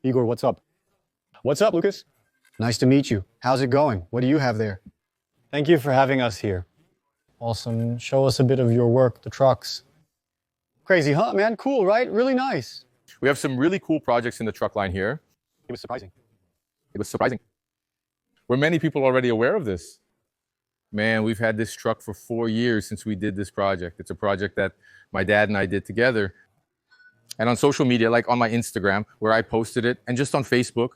Igor, what's up? What's up, Lucas? Nice to meet you. How's it going? What do you have there? Thank you for having us here. Awesome. Show us a bit of your work, the trucks. Crazy, huh, man? Cool, right? Really nice. We have some really cool projects in the truck line here. It was surprising. It was surprising. Were many people already aware of this? Man, we've had this truck for 4 years since we did this project. It's a project that my dad and I did together. And on social media, like on my Instagram, where I posted it, and just on Facebook,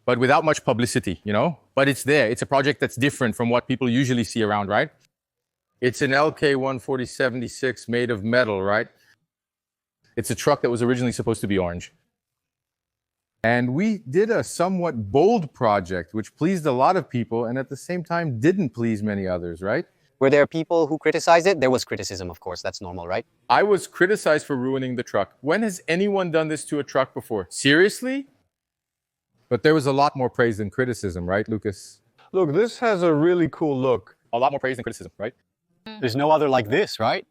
but without much publicity, you know? But it's there. It's a project that's different from what people usually see around, right? It's an LK14076 made of metal, right? It's a truck that was originally supposed to be orange. And we did a somewhat bold project, which pleased a lot of people and at the same time didn't please many others, right? Were there people who criticized it? There was criticism, of course. That's normal, right? I was criticized for ruining the truck. When has anyone done this to a truck before? Seriously? But there was a lot more praise than criticism, right, Lucas? Look, this has a really cool look. A lot more praise than criticism, right? There's no other like this, right?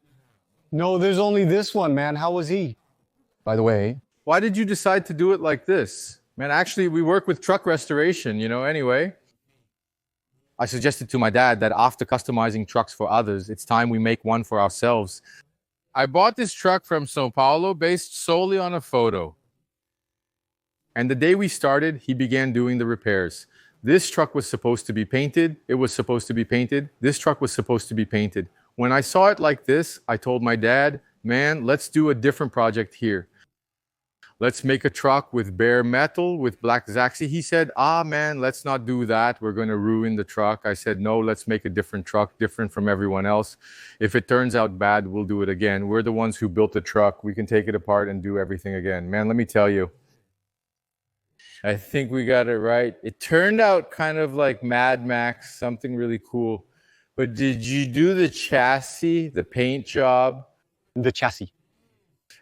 No, there's only this one, man. How was he? By the way, Why did you decide to do it like this? Man, actually, we work with truck restoration, you know, anyway. I suggested to my dad that after customizing trucks for others, it's time we make one for ourselves. I bought this truck from Sao Paulo based solely on a photo. And the day we started, he began doing the repairs. This truck was supposed to be painted. It was supposed to be painted. This truck was supposed to be painted. When I saw it like this, I told my dad, man, let's do a different project here. Let's make a truck with bare metal, with black Zaxi. He said, man, let's not do that. We're going to ruin the truck. I said, no, let's make a different truck, different from everyone else. If it turns out bad, we'll do it again. We're the ones who built the truck. We can take it apart and do everything again. Man, let me tell you, I think we got it right. It turned out kind of like Mad Max, something really cool. But did you do the chassis, the paint job? the chassis.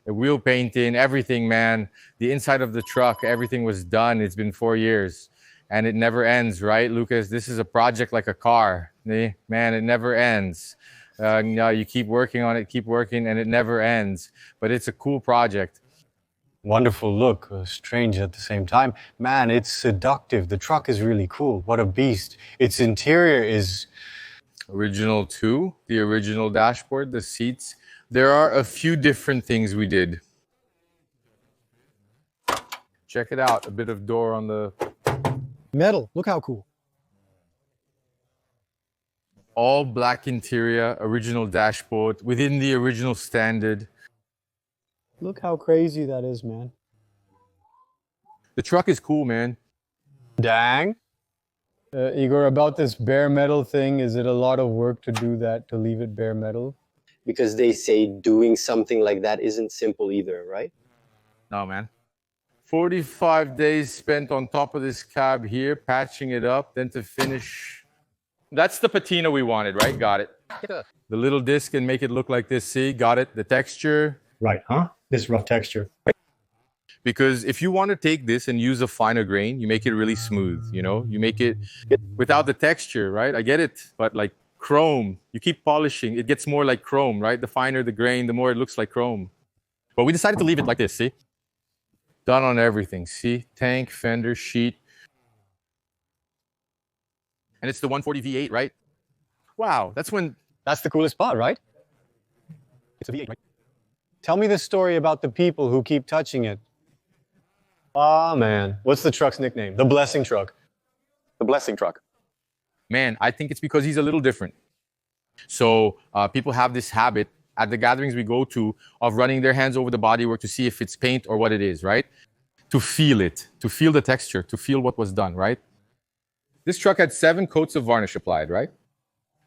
Wheel painting, everything, man. The inside of the truck, everything was done. It's been 4 years and it never ends, right, Lucas? This is a project like a car. Man, it never ends. No, you keep working on it, keep working, and it never ends. But it's a cool project. Wonderful look, strange at the same time. Man, it's seductive. The truck is really cool. What a beast. Its interior is... Original too, the original dashboard, the seats. There are a few different things we did. Check it out, a bit of door on the... metal. Look how cool. All black interior, original dashboard, within the original standard. Look how crazy that is, man. The truck is cool, man. Dang. Igor, about this bare metal thing, is it a lot of work to do that, to leave it bare metal? Because they say doing something like that isn't simple either, right? No, man. 45 days spent on top of this cab here, patching it up, then to finish. That's the patina we wanted, right? Got it. The little disc and make it look like this. See, got it. The texture. Right, huh? This rough texture. Because if you want to take this and use a finer grain, you make it really smooth, you know? You make it without the texture, right? I get it, but like chrome, you keep polishing, it gets more like chrome, right? The finer the grain, the more it looks like chrome. But we decided to leave it like this, see? Done on everything, see? Tank, fender, sheet. And it's the 140 V8, right? Wow, that's the coolest part, right? It's a V8, right? Tell me the story about the people who keep touching it. Ah, man. What's the truck's nickname? The Blessing Truck. The blessing truck. Man, I think it's because he's a little different. So people have this habit at the gatherings we go to of running their hands over the bodywork to see if it's paint or what it is, right? To feel it, to feel the texture, to feel what was done, right? This truck had 7 coats of varnish applied, right?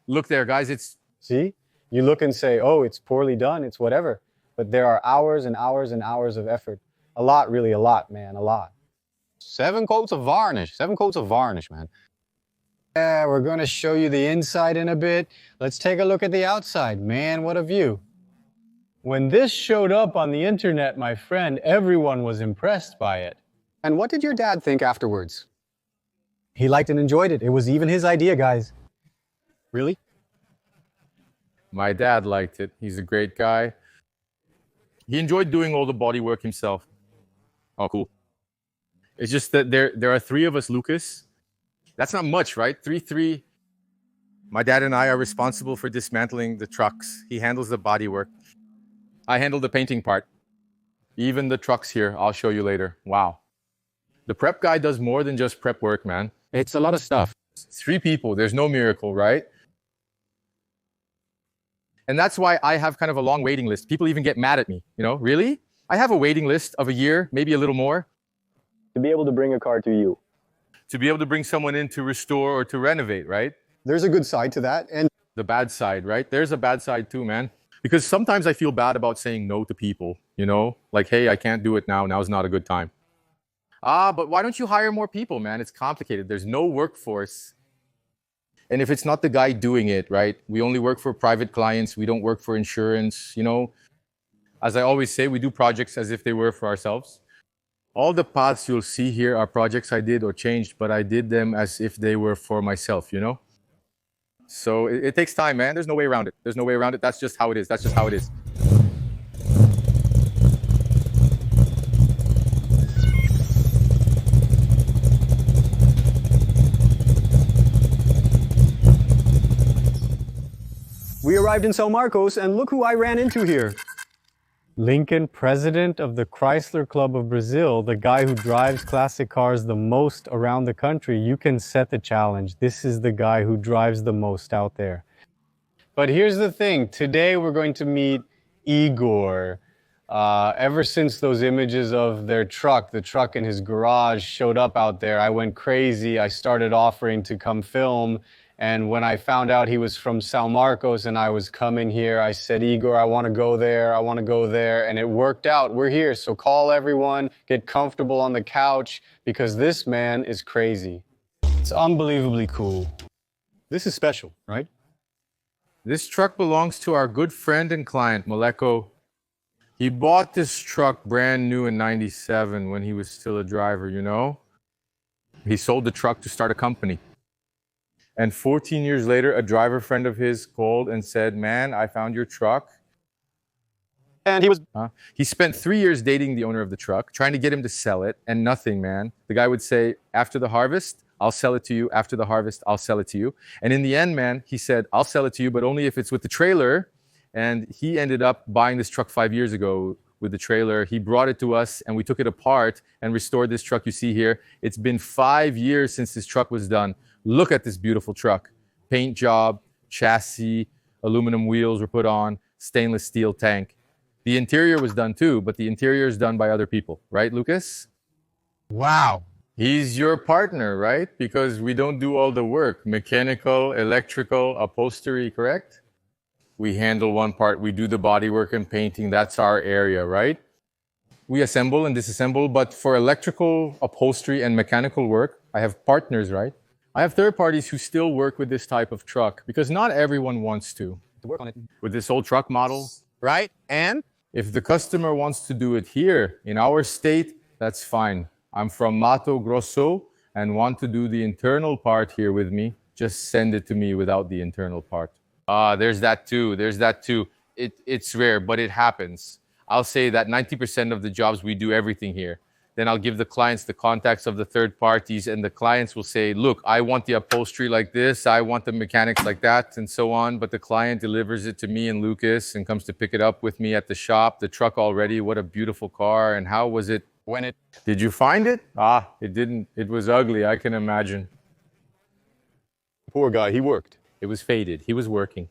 Look there, guys, it's... See? You look and say, oh, it's poorly done, it's whatever. But there are hours and hours and hours of effort. A lot, really, a lot, man, a lot. 7 coats of varnish. 7 coats of varnish, man. Yeah, we're going to show you the inside in a bit. Let's take a look at the outside. Man, what a view. When this showed up on the internet, my friend, everyone was impressed by it. And what did your dad think afterwards? He liked and enjoyed it. It was even his idea, guys. Really? My dad liked it. He's a great guy. He enjoyed doing all the body work himself. Oh, cool. It's just that there are three of us, Lucas. That's not much, right? Three. My dad and I are responsible for dismantling the trucks. He handles the bodywork. I handle the painting part. Even the trucks here, I'll show you later. Wow. The prep guy does more than just prep work, man. It's a lot of stuff. Three people. There's no miracle, right? And that's why I have kind of a long waiting list. People even get mad at me. You know, really? I have a waiting list of a year, maybe a little more. To be able to bring a car to you. To be able to bring someone in to restore or to renovate, right? There's a good side to that. And The bad side, right? There's a bad side too, man. Because sometimes I feel bad about saying no to people, you know? Like, hey, I can't do it now. Now's not a good time. But why don't you hire more people, man? It's complicated. There's no workforce. And if it's not the guy doing it, right? We only work for private clients. We don't work for insurance, you know? As I always say, we do projects as if they were for ourselves. All the paths you'll see here are projects I did or changed, but I did them as if they were for myself, you know? So it takes time, man. There's no way around it. There's no way around it. That's just how it is. That's just how it is. we arrived in São Marcos, and look who I ran into here. Lincoln, president of the Chrysler Club of Brazil, the guy who drives classic cars the most around the country. You can set the challenge. This is the guy who drives the most out there. But here's the thing. Today we're going to meet Igor. Ever since those images of their truck, the truck in his garage, showed up out there, I went crazy. I started offering to come film. And when I found out he was from São Marcos and I was coming here, I said, Igor, I want to go there. I want to go there. And it worked out. We're here. So call everyone, get comfortable on the couch, because this man is crazy. It's unbelievably cool. This is special, right? This truck belongs to our good friend and client, Moleko. He bought this truck brand new in '97 when he was still a driver, you know? He sold the truck to start a company. And 14 years later, a driver friend of his called and said, man, I found your truck. And he was... He spent 3 years dating the owner of the truck, trying to get him to sell it, and nothing, man. The guy would say, after the harvest, I'll sell it to you. After the harvest, I'll sell it to you. And in the end, man, he said, I'll sell it to you, but only if it's with the trailer. And he ended up buying this truck 5 years ago with the trailer. He brought it to us, and we took it apart and restored this truck you see here. It's been 5 years since this truck was done. Look at this beautiful truck. Paint job, chassis, aluminum wheels were put on, stainless steel tank. The interior was done too, but the interior is done by other people, right, Lucas? Wow. He's your partner, right? Because we don't do all the work. Mechanical, electrical, upholstery, correct? We handle one part. We do the bodywork and painting. That's our area, right? We assemble and disassemble, but for electrical, upholstery, and mechanical work, I have partners, right? I have third parties who still work with this type of truck because not everyone wants to work on it. with this old truck model. Right? And If the customer wants to do it here in our state, that's fine. I'm from Mato Grosso and want to do the internal part here with me. Just send it to me without the internal part. There's that too. There's that too. It's rare, but it happens. I'll say that 90% of the jobs we do everything here. Then I'll give the clients the contacts of the third parties, and the clients will say, look, I want the upholstery like this, I want the mechanics like that, and so on. But the client delivers it to me and Lucas and comes to pick it up with me at the shop. The truck already, what a beautiful car. And how was it when it... Did you find it? It didn't. It was ugly, I can imagine. Poor guy, he worked. It was faded. He was working.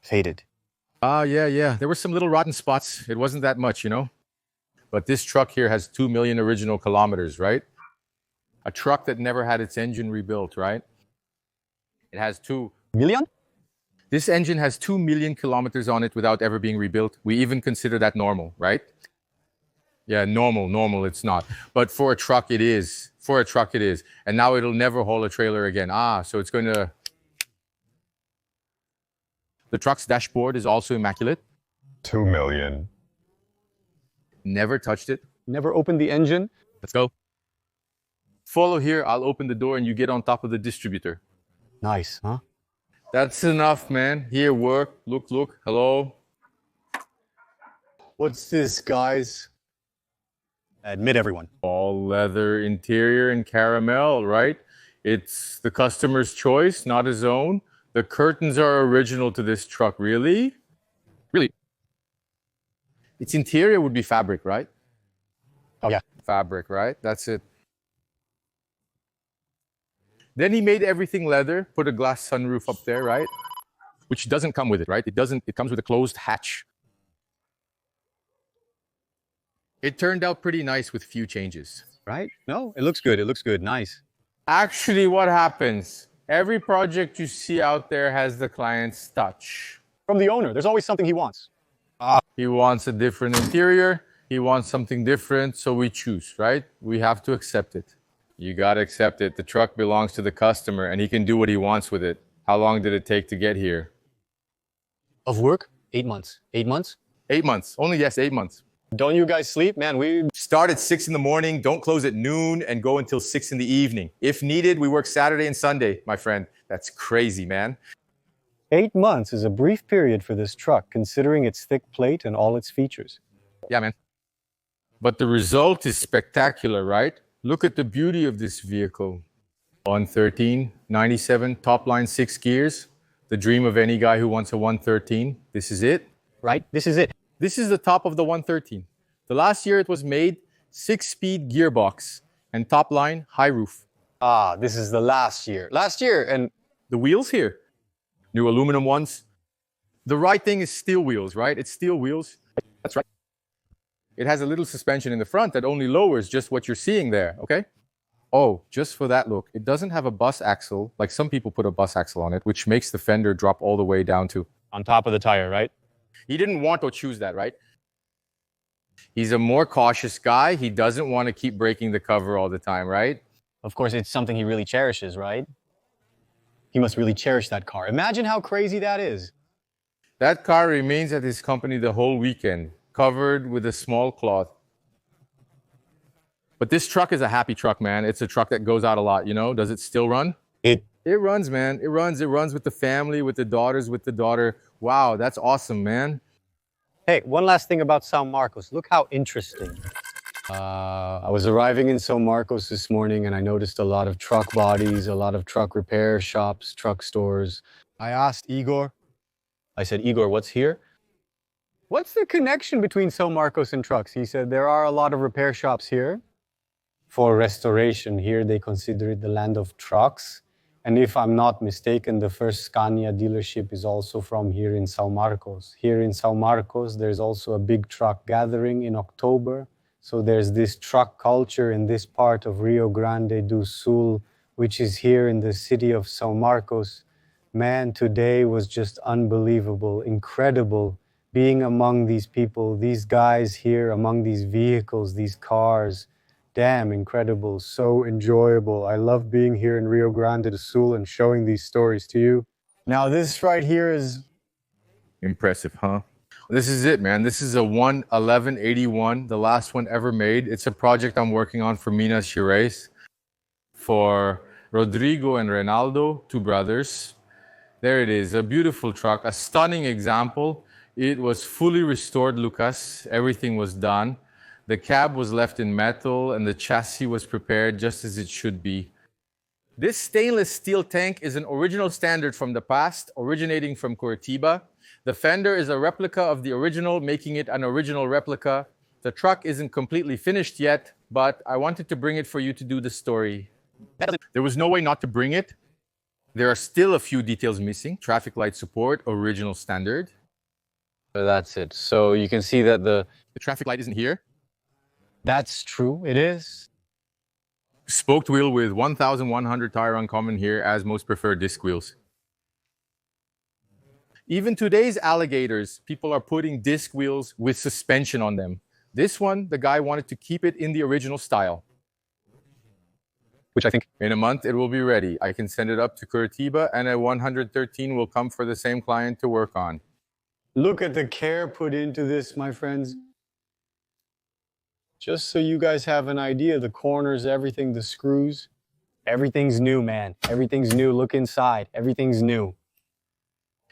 Faded. Yeah. There were some little rotten spots. It wasn't that much, you know? But this truck here has 2 million original kilometers, right? A truck that never had its engine rebuilt, right? It has 2 Million? This engine has 2 million kilometers on it without ever being rebuilt. We even consider that normal, right? Yeah, normal, it's not. But for a truck, it is. For a truck, it is. And now it'll never haul a trailer again. So it's going to... The truck's dashboard is also immaculate. 2 million. Never touched it. Never opened the engine? Let's go. Follow here. I'll open the door and you get on top of the distributor. Nice, huh? That's enough, man. Here, work. Look. Hello. What's this, guys? Admit everyone. All leather interior and caramel, right? It's the customer's choice, not his own. The curtains are original to this truck. Really? Really? Its interior would be fabric, right? Oh, yeah. Fabric, right? That's it. Then he made everything leather, put a glass sunroof up there, right? Which doesn't come with it, right? It comes with a closed hatch. It turned out pretty nice with few changes. Right? No, it looks good. It looks good. Nice. Actually, what happens? Every project you see out there has the client's touch. From the owner, there's always something he wants. He wants a different interior. He wants something different, so we choose, right? We have to accept it. You got to accept it. The truck belongs to the customer, and he can do what he wants with it. How long did it take to get here? Of work? 8 months. 8 months? 8 months. Only, yes, 8 months. Don't you guys sleep? Man, we Start at 6 in the morning, don't close at noon, and go until 6 in the evening. If needed, we work Saturday and Sunday, my friend. That's crazy, man. 8 months is a brief period for this truck, considering its thick plate and all its features. Yeah, man. But the result is spectacular, right? Look at the beauty of this vehicle. 113, 97, top line 6 gears. The dream of any guy who wants a 113. This is it. Right? This is it. This is the top of the 113. The last year it was made, 6-speed gearbox and top line high roof. Ah, this is the last year. Last year, and The wheels here, new aluminum ones. The right thing is steel wheels, right? It's steel wheels. That's right. It has a little suspension in the front that only lowers just what you're seeing there, okay? Oh, just for that look, it doesn't have a bus axle, like some people put a bus axle on it, which makes the fender drop all the way down to. on top of the tire, right? He didn't want to choose that, right? He's a more cautious guy. He doesn't want to keep breaking the cover all the time, right? Of course, it's something he really cherishes, right? He must really cherish that car. Imagine how crazy that is. That car remains at his company the whole weekend, covered with a small cloth. But this truck is a happy truck, man. It's a truck that goes out a lot, you know? Does it still run? It It runs, man. It runs. It runs with the family, with the daughters, with the daughter. Wow, that's awesome, man. Hey, one last thing about São Marcos. Look how interesting. I was arriving in São Marcos this morning and I noticed a lot of truck bodies, a lot of truck repair shops, truck stores. I asked Igor, I said, Igor, what's here? What's the connection between São Marcos and trucks? He said, there are a lot of repair shops here for restoration. Here they consider it the land of trucks. And if I'm not mistaken, the first Scania dealership is also from here in São Marcos. Here in São Marcos, there's also a big truck gathering in October. So there's this truck culture in this part of Rio Grande do Sul, which is here in the city of São Marcos. Man, today was just unbelievable, incredible, being among these people, these guys here, among these vehicles, these cars. Damn, incredible, so enjoyable. I love being here in Rio Grande do Sul and showing these stories to you. Now this right here is... Impressive, huh? This is it, man. This is a 11181, the last one ever made. It's a project I'm working on for Minas Gerais, for Rodrigo and Reinaldo, two brothers. There it is, a beautiful truck, a stunning example. It was fully restored, Lucas. Everything was done. The cab was left in metal and the chassis was prepared just as it should be. This stainless steel tank is an original standard from the past, originating from Curitiba. The fender is a replica of the original, making it an original replica. The truck isn't completely finished yet, but I wanted to bring it for you to do the story. There was no way not to bring it. There are still a few details missing. Traffic light support, original standard. That's it. So you can see that The traffic light isn't here. that's true, it is. Spoked wheel with 1,100 tire uncommon here, as most prefer disc wheels. Even today's alligators, people are putting disc wheels with suspension on them. This one, the guy wanted to keep it in the original style. Which I think... In a month, it will be ready. I can send it up to Curitiba, and a 113 will come for the same client to work on. Look at the care put into this, my friends. Just so you guys have an idea, the corners, everything, the screws, everything's new, man. Everything's new. Look inside. Everything's new.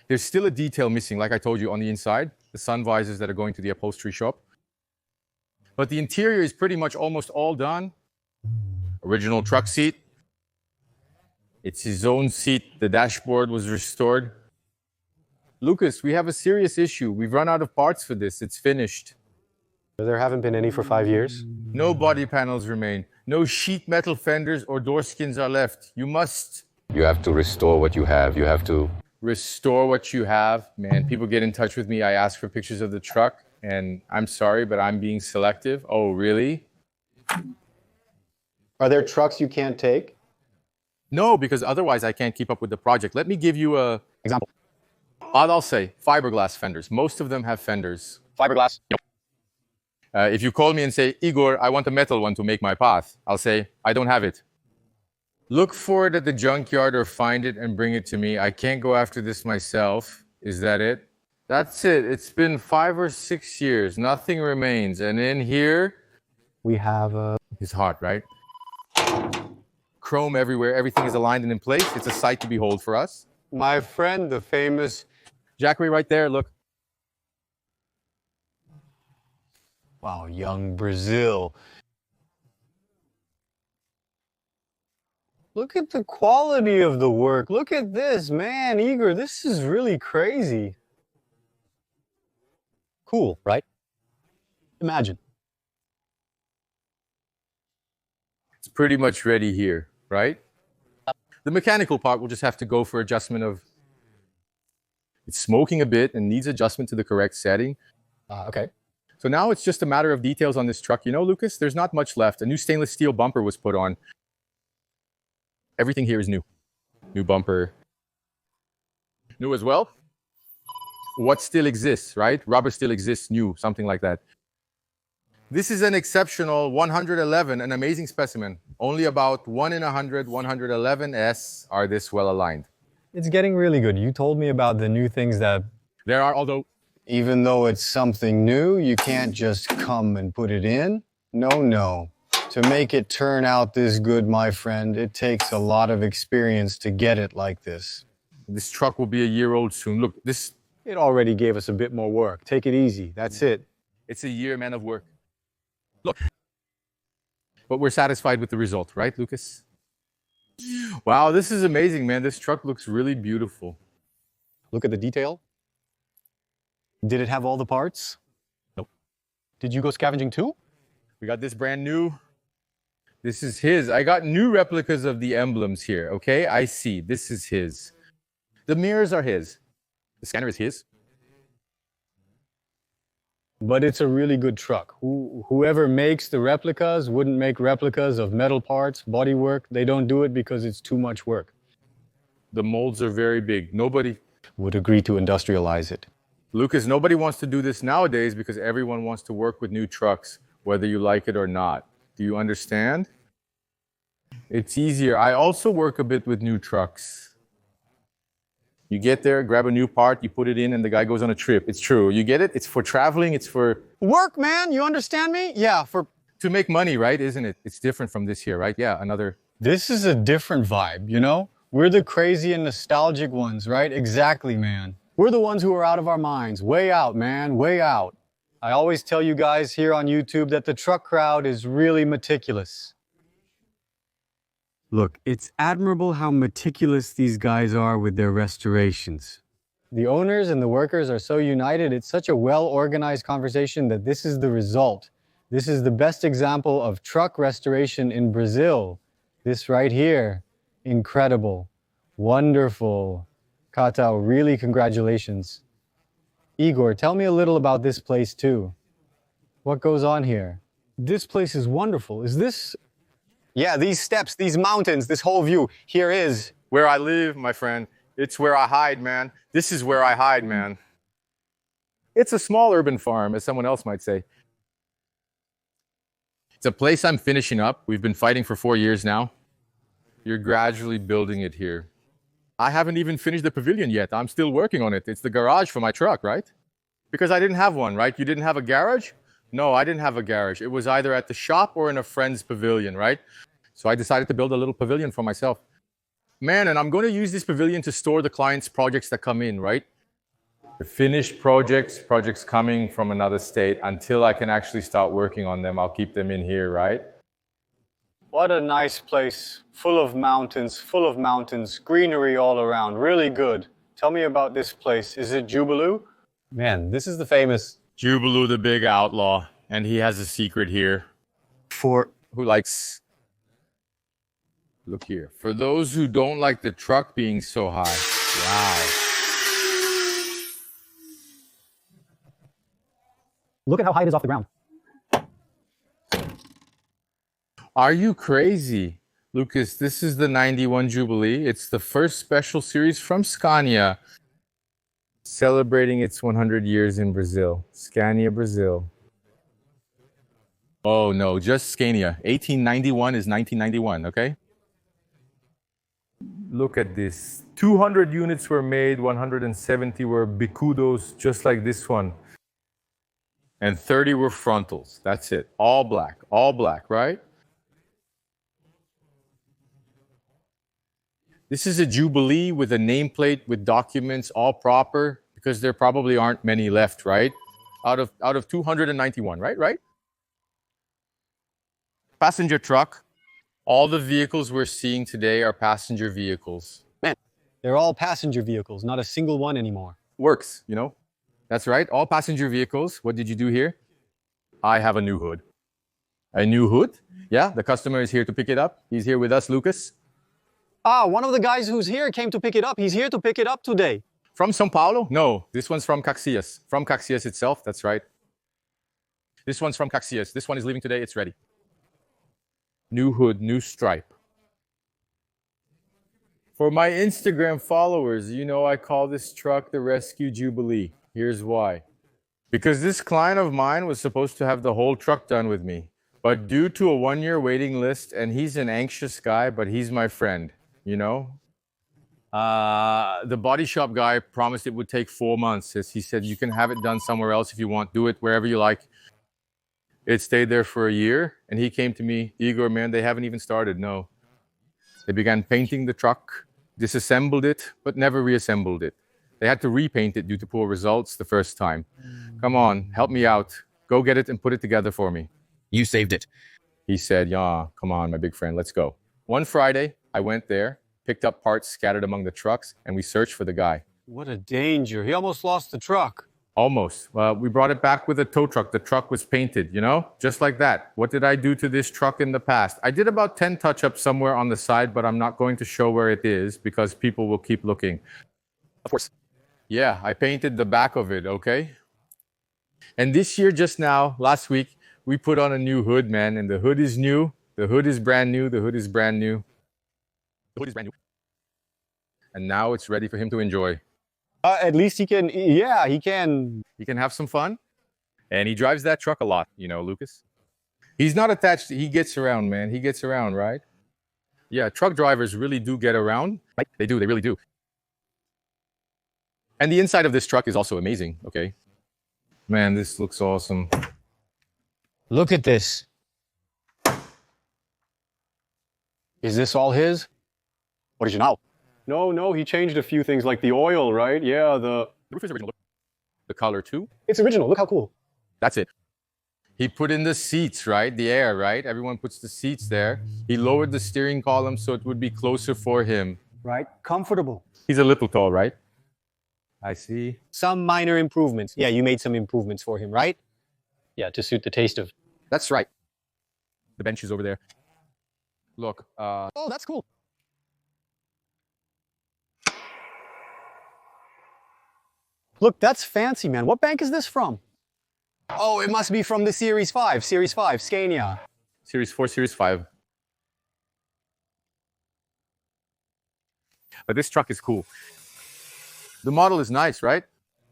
There's still a detail missing, like I told you, on the inside. The sun visors that are going to the upholstery shop. But the interior is pretty much almost all done. Original truck seat. It's his own seat. The dashboard was restored. Lucas, we have a serious issue. We've run out of parts for this. It's finished. There haven't been any for 5 years. No body panels remain. No sheet metal fenders or door skins are left. You must You have to restore what you have. You have to. restore what you have. Man, people get in touch with me. I ask for pictures of the truck, and I'm sorry, but I'm being selective. Oh, really? Are there trucks you can't take? No, because otherwise I can't keep up with the project. Let me give you a Example. I'll say fiberglass fenders. Most of them have fenders. Fiberglass. If you call me and say, Igor, I want a metal one to make my path, I'll say, I don't have it. Look for it at the junkyard or find it and bring it to me. I can't go after this myself. Is that it? That's it. It's been 5 or 6 years. Nothing remains. And in here, We have it's hot, right? Chrome everywhere. Everything is aligned and in place. It's a sight to behold for us. my friend, the famous. Jackery right there, look. Wow, young Brazil. Look at the quality of the work. Look at this, man, Igor. This is really crazy. Cool, right? Imagine. It's pretty much ready here, right? The mechanical part will just have to go for adjustment of, it's smoking a bit and needs adjustment to the correct setting. Okay. So now it's just a matter of details on this truck. You know, Lucas, there's not much left. A new stainless steel bumper was put on. Everything here is new. New bumper. New as well. What still exists, right? Rubber still exists, new, something like that. This is an exceptional 111, an amazing specimen. Only about 1 in 100, 111S are this well aligned. It's getting really good. You told me about the new things that. There are, although, Even though it's something new, you can't just come and put it in. No. To make it turn out this good, my friend, it takes a lot of experience to get it like this. this truck will be a year old soon. Look, this, It already gave us a bit more work. Take it easy. That's it. it's a year, man, of work. Look. But we're satisfied with the result, right, Lucas? Wow, this is amazing, man. This truck looks really beautiful. Look at the detail. Did it have all the parts? Nope. Did you go scavenging too? We got this brand new. This is his. I got new replicas of the emblems here, okay? I see. This is his. The mirrors are his. The scanner is his. But it's a really good truck. Whoever makes the replicas wouldn't make replicas of metal parts, bodywork. They don't do it because it's too much work. The molds are very big. Nobody, Would agree to industrialize it. Lucas, nobody wants to do this nowadays because everyone wants to work with new trucks, whether you like it or not. Do you understand? It's easier. I also work a bit with new trucks. You get there, grab a new part, you put it in, and the guy goes on a trip. It's true. You get it? It's for traveling. It's for Work, man. You understand me? Yeah, to make money, right? Isn't it? It's different from this here, right? Yeah, another. This is a different vibe, you know? We're the crazy and nostalgic ones, right? Exactly, man. We're the ones who are out of our minds. Way out, man. Way out. I always tell you guys here on YouTube that the truck crowd is really meticulous. Look, it's admirable how meticulous these guys are with their restorations. The owners and the workers are so united. It's such a well-organized conversation that this is the result. This is the best example of truck restoration in Brazil. This right here. Incredible. Wonderful. Katao, really congratulations. Igor, tell me a little about this place too. What goes on here? This place is wonderful. Is this... Yeah, these steps, these mountains, this whole view. Here is... Where I live, my friend. It's where I hide, man. This is where I hide, man. It's a small urban farm, as someone else might say. It's a place I'm finishing up. We've been fighting for 4 years now. You're gradually building it here. I haven't even finished the pavilion yet. I'm still working on it. It's the garage for my truck, right? Because I didn't have one, right? You didn't have a garage? No, I didn't have a garage. It was either at the shop or in a friend's pavilion, right? So I decided to build a little pavilion for myself. Man, and I'm going to use this pavilion to store the client's projects that come in, right? Finished projects coming from another state. Until I can actually start working on them, I'll keep them in here, right? What a nice place. Full of mountains, greenery all around. Really good. Tell me about this place. Is it Jubilee? Man, this is the famous. Jubilee the big outlaw, and he has a secret here. For Who likes... Look here. For those who don't like the truck being so high. Wow. look at how high it is off the ground. Are you crazy? Lucas, this is the 91 Jubilee. It's the first special series from Scania, celebrating its 100 years in Brazil. Scania, Brazil. Oh no, just Scania. 1891 is 1991, okay? Look at this. 200 units were made, 170 were bicudos, just like this one. And 30 were frontals. That's it. All black, right? This is a Jubilee with a nameplate with documents all proper, because there probably aren't many left, right? Out of 291, right? Passenger truck. All the vehicles we're seeing today are passenger vehicles. They're all passenger vehicles, not a single one anymore. Works, you know? That's right, all passenger vehicles. What did you do here? I have a new hood. A new hood? Yeah, the customer is here to pick it up. He's here with us, Lucas. Ah, one of the guys who's here came to pick it up. He's here to pick it up today. From São Paulo? No, this one's from Caxias. From Caxias itself, that's right. This one's from Caxias. This one is leaving today, it's ready. New hood, new stripe. For my Instagram followers, you know I call this truck the Rescue Jubilee. Here's why. Because this client of mine was supposed to have the whole truck done with me. But due to a 1-year waiting list, and he's an anxious guy, but he's my friend, you know? The body shop guy promised it would take 4 months. He said, you can have it done somewhere else if you want. Do it wherever you like. It stayed there for a year, and he came to me, Igor, man, they haven't even started, no. They began painting the truck, disassembled it, but never reassembled it. They had to repaint it due to poor results the first time. Come on, help me out. Go get it and put it together for me. You saved it. He said, yeah, come on, my big friend, let's go. One Friday, I went there, picked up parts scattered among the trucks, and we searched for the guy. What a danger. He almost lost the truck. Almost. We brought it back with a tow truck. The truck was painted, you know, just like that. What did I do to this truck in the past? I did about 10 touch-ups somewhere on the side, but I'm not going to show where it is because people will keep looking. Of course. Yeah, I painted the back of it, okay? And this year, just now, last week, we put on a new hood, man, and the hood is new. The hood is brand new. The hood is brand new. The hood is brand new. And now it's ready for him to enjoy. At least he can, yeah, he can. He can have some fun. And he drives that truck a lot, you know, Lucas. He's not attached. He gets around, man. He gets around, right? Yeah, truck drivers really do get around. Right? They do. They really do. And the inside of this truck is also amazing, okay? Man, this looks awesome. Look at this. Is this all his? Original. No, he changed a few things like the oil, right? Yeah, The roof is original. The color too. It's original. Look how cool. That's it. He put in the seats, right? The air, right? Everyone puts the seats there. He lowered the steering column so it would be closer for him. Right? Comfortable. He's a little tall, right? I see. Some minor improvements. Yeah, you made some improvements for him, right? Yeah, to suit the taste of. That's right. The bench is over there. Look, Oh, that's cool. Look, that's fancy, man. What bank is this from? Oh, it must be from the Series 5. Series 5, Scania. Series 4, Series 5. But this truck is cool. The model is nice, right?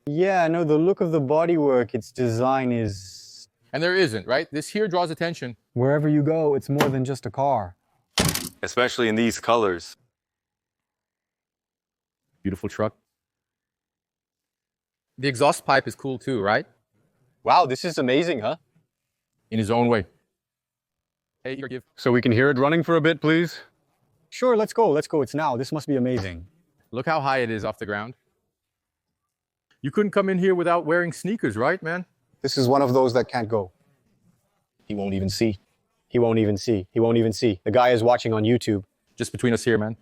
Yeah, no, the look of the bodywork, its design is... And there isn't, right? This here draws attention. Wherever you go, it's more than just a car. Especially in these colors. Beautiful truck. The exhaust pipe is cool too, right? Wow, this is amazing, huh? In his own way. Hey, Igor, give. So we can hear it running for a bit, please? Sure, let's go. Let's go. It's now. This must be amazing. Look how high it is off the ground. You couldn't come in here without wearing sneakers, right, man? This is one of those that can't go. He won't even see. He won't even see. He won't even see. The guy is watching on YouTube. Just between us here, man.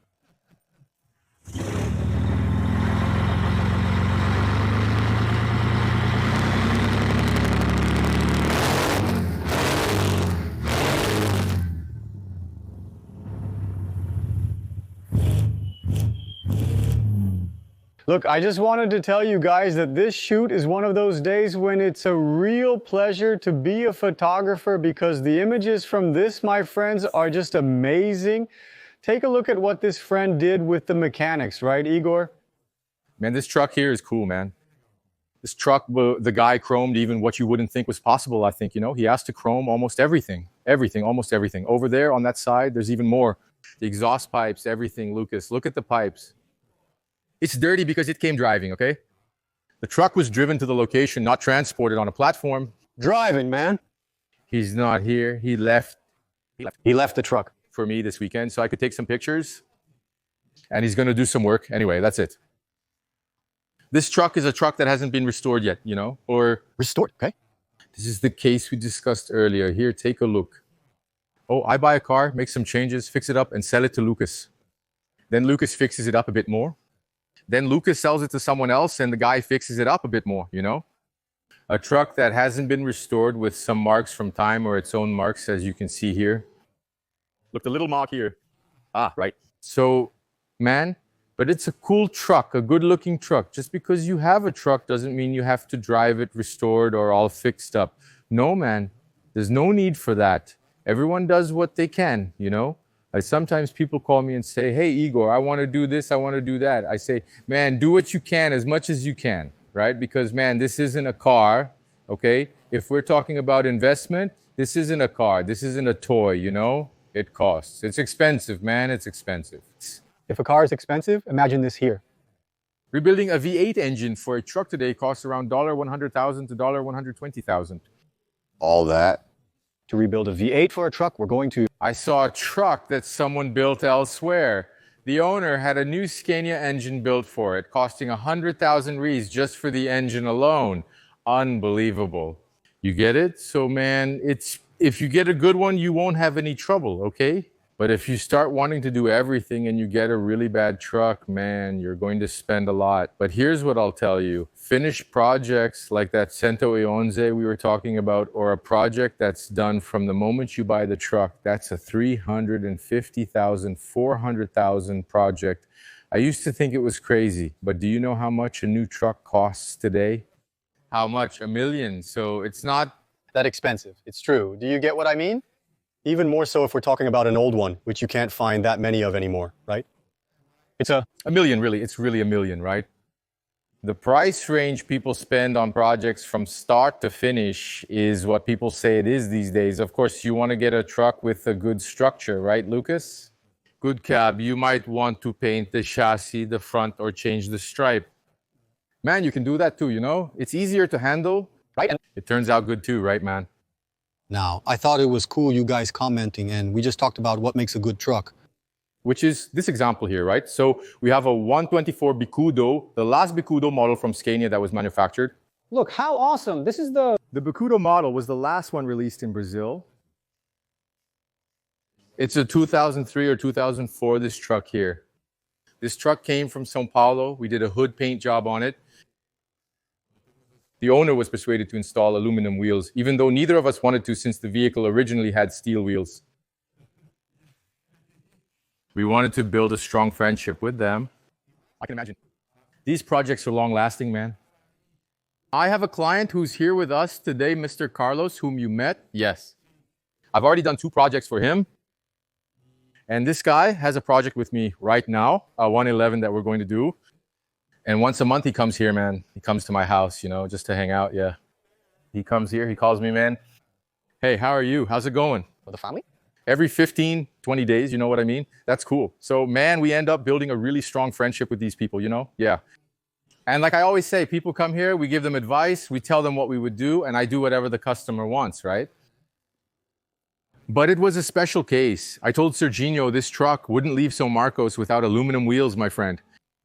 Look, I just wanted to tell you guys that this shoot is one of those days when it's a real pleasure to be a photographer because the images from this, my friends, are just amazing. Take a look at what this friend did with the mechanics, right, Igor? Man, this truck here is cool, man. This truck, the guy chromed even what you wouldn't think was possible, I think, you know? He has to chrome almost everything. Everything, almost everything. Over there on that side, there's even more. The exhaust pipes, everything, Lucas. Look at the pipes. It's dirty because it came driving, okay? The truck was driven to the location, not transported on a platform. Driving, man. He's not here. He left He left the truck. for me this weekend so I could take some pictures. And he's going to do some work. Anyway, that's it. This truck is a truck that hasn't been restored yet, you know? Or Restored, okay? this is the case we discussed earlier. Here, take a look. Oh, I buy a car, make some changes, fix it up, and sell it to Lucas. Then Lucas fixes it up a bit more. Then Lucas sells it to someone else, and the guy fixes it up a bit more, you know? A truck that hasn't been restored with some marks from time or its own marks, as you can see here. Look, the little mark here. Ah, right. So, man, but it's a cool truck, a good-looking truck. Just because you have a truck doesn't mean you have to drive it restored or all fixed up. No, man, there's no need for that. Everyone does what they can, you know? Sometimes people call me and say, hey, Igor, I want to do this, I want to do that. I say, man, do what you can as much as you can, right? Because, man, this isn't a car, okay? If we're talking about investment, this isn't a car. This isn't a toy, you know? It costs. It's expensive, man. It's expensive. If a car is expensive, imagine this here. Rebuilding a V8 engine for a truck today costs around $100,000 to $120,000. All that. To rebuild a V8 for a truck, we're going to... I saw a truck that someone built elsewhere. The owner had a new Scania engine built for it, costing 100,000 reais just for the engine alone. Unbelievable. You get it? So, man, if you get a good one, you won't have any trouble, okay? But if you start wanting to do everything and you get a really bad truck, man, you're going to spend a lot. But here's what I'll tell you. Finished projects like that 111 we were talking about, or a project that's done from the moment you buy the truck, that's a 350,000, 400,000 project. I used to think it was crazy, but do you know how much a new truck costs today? How much? $1 million. So it's not that expensive. It's true. Do you get what I mean? Even more so if we're talking about an old one, which you can't find that many of anymore, right? It's $1 million, really. It's really $1 million, right? The price range people spend on projects from start to finish is what people say it is these days. Of course, you want to get a truck with a good structure, right, Lucas? Good cab. You might want to paint the chassis, the front, or change the stripe. Man, you can do that too, you know? It's easier to handle, right. And it turns out good too, right, man? now, I thought it was cool you guys commenting, and we just talked about what makes a good truck. Which is this example here, right? So we have a 124 Bicudo, the last Bicudo model from Scania that was manufactured. Look, how awesome. This is the Bicudo model was the last one released in Brazil. It's a 2003 or 2004, this truck here. This truck came from São Paulo. We did a hood paint job on it. The owner was persuaded to install aluminum wheels, even though neither of us wanted to since the vehicle originally had steel wheels. We wanted to build a strong friendship with them. I can imagine. These projects are long-lasting, man. I have a client who's here with us today, Mr. Carlos, whom you met. Yes. I've already done 2 projects for him. And this guy has a project with me right now, a 111 that we're going to do. And once a month he comes here, man. He comes to my house, you know, just to hang out, yeah. He comes here, he calls me, man. Hey, how are you? How's it going? for the family. Every 15, 20 days, you know what I mean? That's cool. So, man, we end up building a really strong friendship with these people, you know? Yeah. And like I always say, people come here, we give them advice, we tell them what we would do, and I do whatever the customer wants, right? But it was a special case. I told Serginho this truck wouldn't leave São Marcos without aluminum wheels, my friend.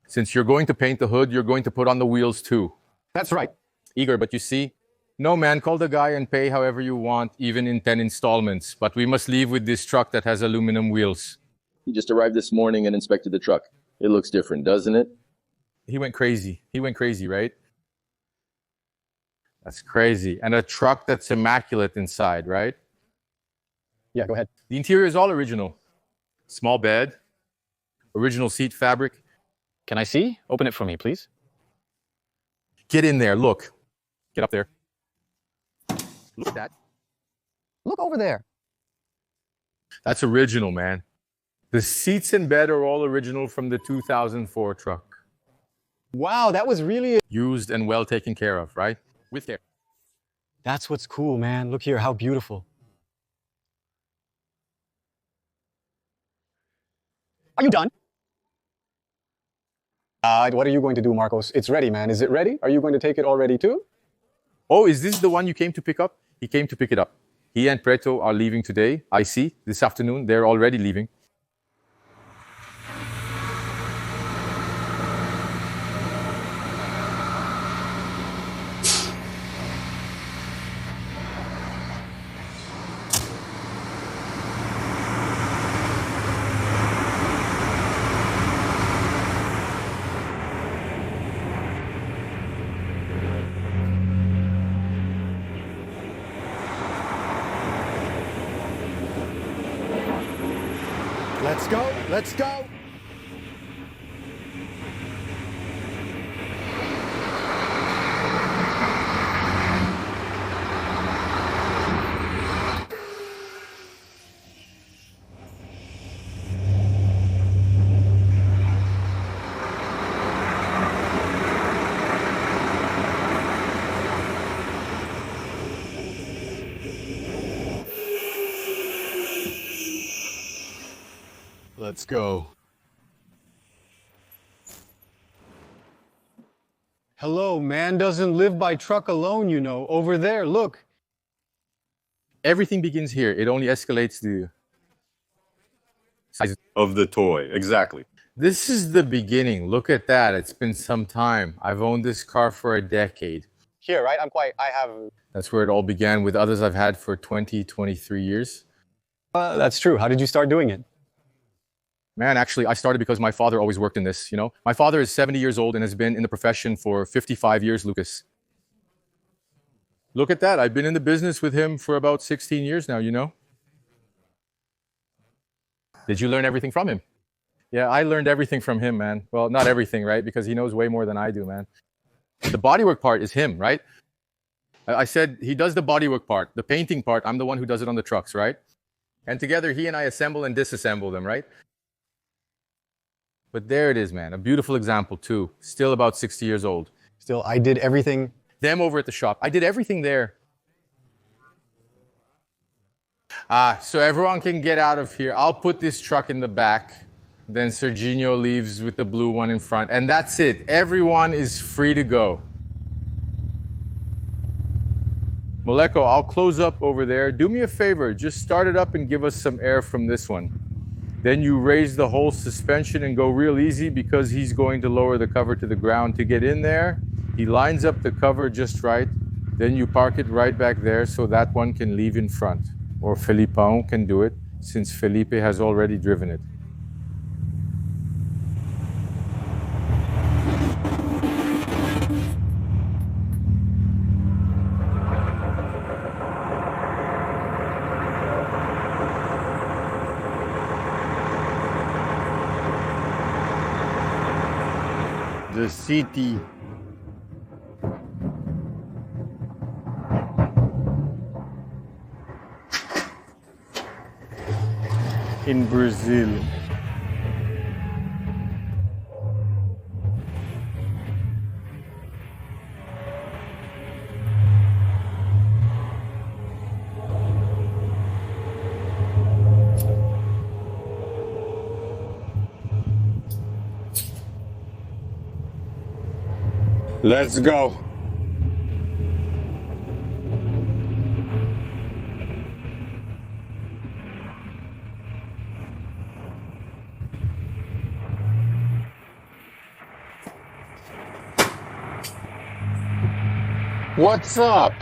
Since you're going to paint the hood, you're going to put on the wheels too. That's right. Eager, but you see, no man, call the guy and pay however you want, even in 10 installments. But we must leave with this truck that has aluminum wheels. He just arrived this morning and inspected the truck. It looks different, doesn't it? He went crazy. He went crazy, right? That's crazy. And a truck that's immaculate inside, right? Yeah, go ahead. The interior is all original. Small bed, original seat fabric. Can I see? Open it for me, please. Get in there, look. Get up there. Look at that. Look over there. That's original, man. The seats and bed are all original from the 2004 truck. Wow, that was really... Used and well taken care of, right? With care. That's what's cool, man. Look here, how beautiful. Are you done? What are you going to do, Marcos? It's ready, man. Is it ready? Are you going to take it already too? Oh, is this the one you came to pick up? He came to pick it up. He and Preto are leaving today. I see. This afternoon, they're already leaving. Let's go, let's go. Let's go. Hello, man doesn't live by truck alone, you know. Over there, look. Everything begins here. It only escalates the size Of the toy, exactly. This is the beginning. Look at that. It's been some time. I've owned this car for a decade. Here, right? I have... That's where it all began with others I've had for 20, 23 years. That's true. How did you start doing it? Man, actually, I started because my father always worked in this, you know. My father is 70 years old and has been in the profession for 55 years, Lucas. Look at that. I've been in the business with him for about 16 years now, you know. Did you learn everything from him? Yeah, I learned everything from him, man. Well, not everything, right? Because he knows way more than I do, man. The bodywork part is him, right? I said he does the bodywork part. The painting part, I'm the one who does it on the trucks, right? And together, he and I assemble and disassemble them, right? But there it is, man. A beautiful example, too. Still about 60 years old. Still, I did everything. Them over at the shop. I did everything there. So everyone can get out of here. I'll put this truck in the back. Then Serginho leaves with the blue one in front. And that's it. Everyone is free to go. Moleko, I'll close up over there. Do me a favor. Just start it up and give us some air from this one. Then you raise the whole suspension and go real easy because he's going to lower the cover to the ground to get in there. He lines up the cover just right. Then you park it right back there so that one can leave in front. Or Felipão can do it since Felipe has already driven it. The city. In Brazil. Let's go. What's up?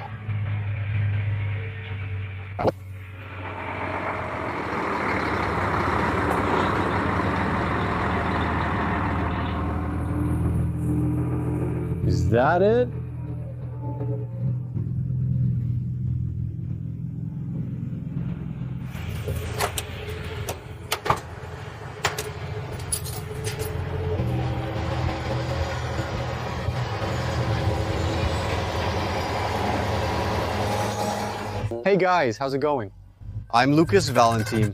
Is that it? Hey guys, how's it going? I'm Lucas Valentin.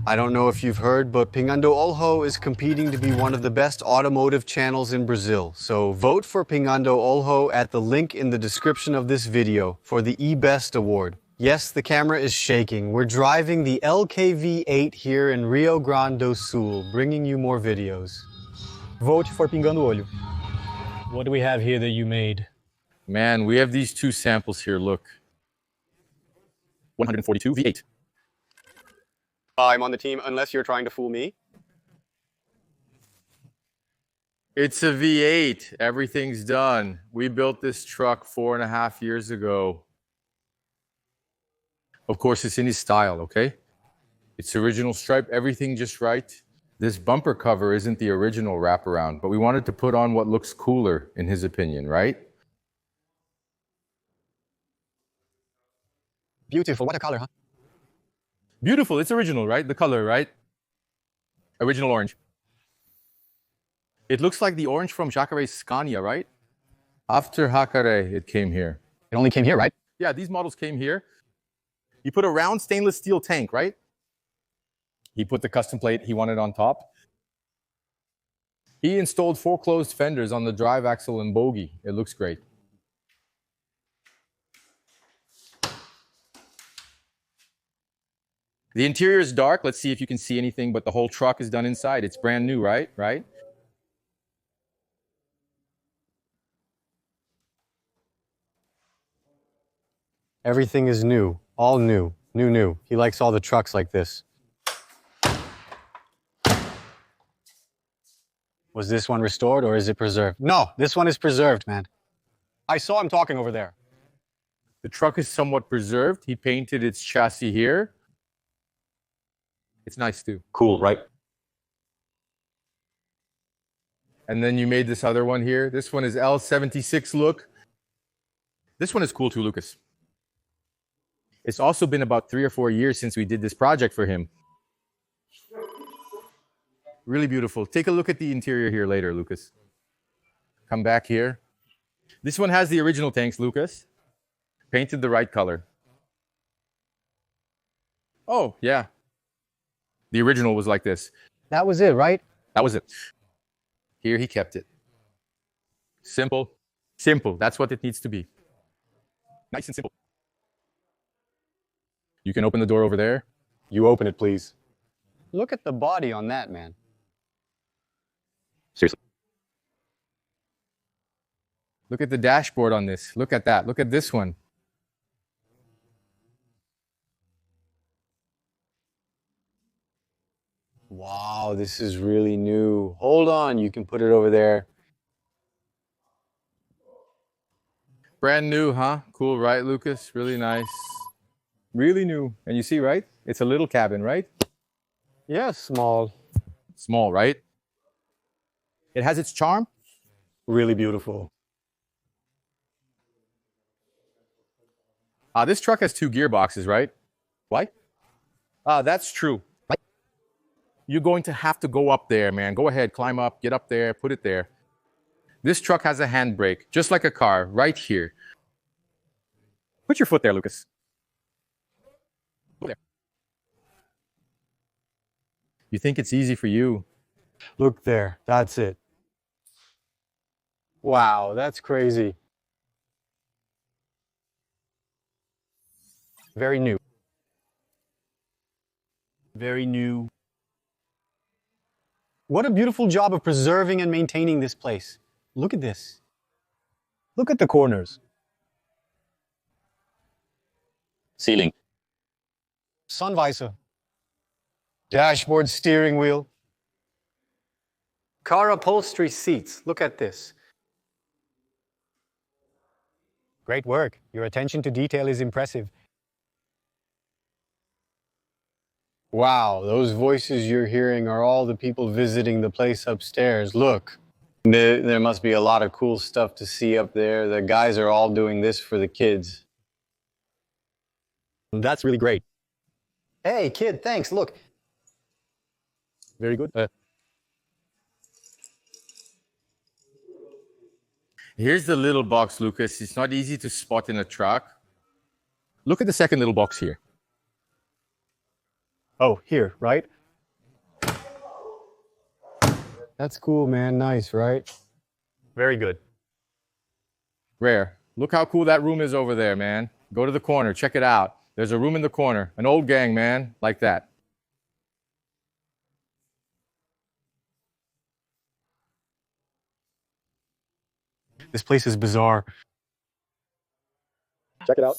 I don't know if you've heard, but Pingando Olho is competing to be one of the best automotive channels in Brazil. So vote for Pingando Olho at the link in the description of this video for the eBest award. Yes, the camera is shaking. We're driving the LKV8 here in Rio Grande do Sul, bringing you more videos. Vote for Pingando Olho. What do we have here that you made? Man, we have these two samples here. Look. 142 V8. I'm on the team unless you're trying to fool me. It's a V8. Everything's done. We built this truck 4.5 years ago. Of course, it's in his style, okay? It's original stripe, everything just right. This bumper cover isn't the original wraparound, but we wanted to put on what looks cooler, in his opinion, right? Beautiful. What a color, huh? Beautiful. It's original, right? The color, right? Original orange. It looks like the orange from Jacare's Scania, right? After Jacare, it came here. It only came here, right? Yeah, these models came here. You put a round stainless steel tank, right? He put the custom plate he wanted on top. He installed 4 closed fenders on the drive axle and bogie. It looks great. The interior is dark. Let's see if you can see anything, but the whole truck is done inside. It's brand new, right? Right? Everything is new. All new. New. He likes all the trucks like this. Was this one restored or is it preserved? No, this one is preserved, man. I saw him talking over there. The truck is somewhat preserved. He painted its chassis here. It's nice too. Cool, right? And then you made this other one here. This one is L76 look. This one is cool too, Lucas. It's also been about 3 or 4 years since we did this project for him. Really beautiful. Take a look at the interior here later, Lucas. Come back here. This one has the original tanks, Lucas. Painted the right color. Oh, yeah. The original was like this. That was it, right? That was it. Here he kept it. Simple. Simple. That's what it needs to be. Nice and simple. You can open the door over there. You open it, please. Look at the body on that, man. Seriously. Look at the dashboard on this. Look at that. Look at this one. Wow, this is really new. Hold on, you can put it over there. Brand new, huh? Cool, right, Lucas? Really nice. Really new. And you see, right? It's a little cabin, right? Yeah, small. Small, right? It has its charm. Really beautiful. This truck has 2 gearboxes, right? Why? That's true. Right? You're going to have to go up there, man. Go ahead, climb up, get up there, put it there. This truck has a handbrake, just like a car, right here. Put your foot there, Lucas. Go there. You think it's easy for you? Look there, that's it. Wow, that's crazy. Very new. Very new. What a beautiful job of preserving and maintaining this place. Look at this. Look at the corners. Ceiling. Sun visor. Dashboard, steering wheel. Car upholstery seats. Look at this. Great work. Your attention to detail is impressive. Wow, those voices you're hearing are all the people visiting the place upstairs. Look, there must be a lot of cool stuff to see up there. The guys are all doing this for the kids. That's really great. Hey, kid, thanks. Look. Very good. Here's the little box, Lucas. It's not easy to spot in a truck. Look at the second little box here. Oh, here, right? That's cool, man. Nice, right? Very good. Rare. Look how cool that room is over there, man. Go to the corner. Check it out. There's a room in the corner. An old gang, man. Like that. This place is bizarre. Check it out.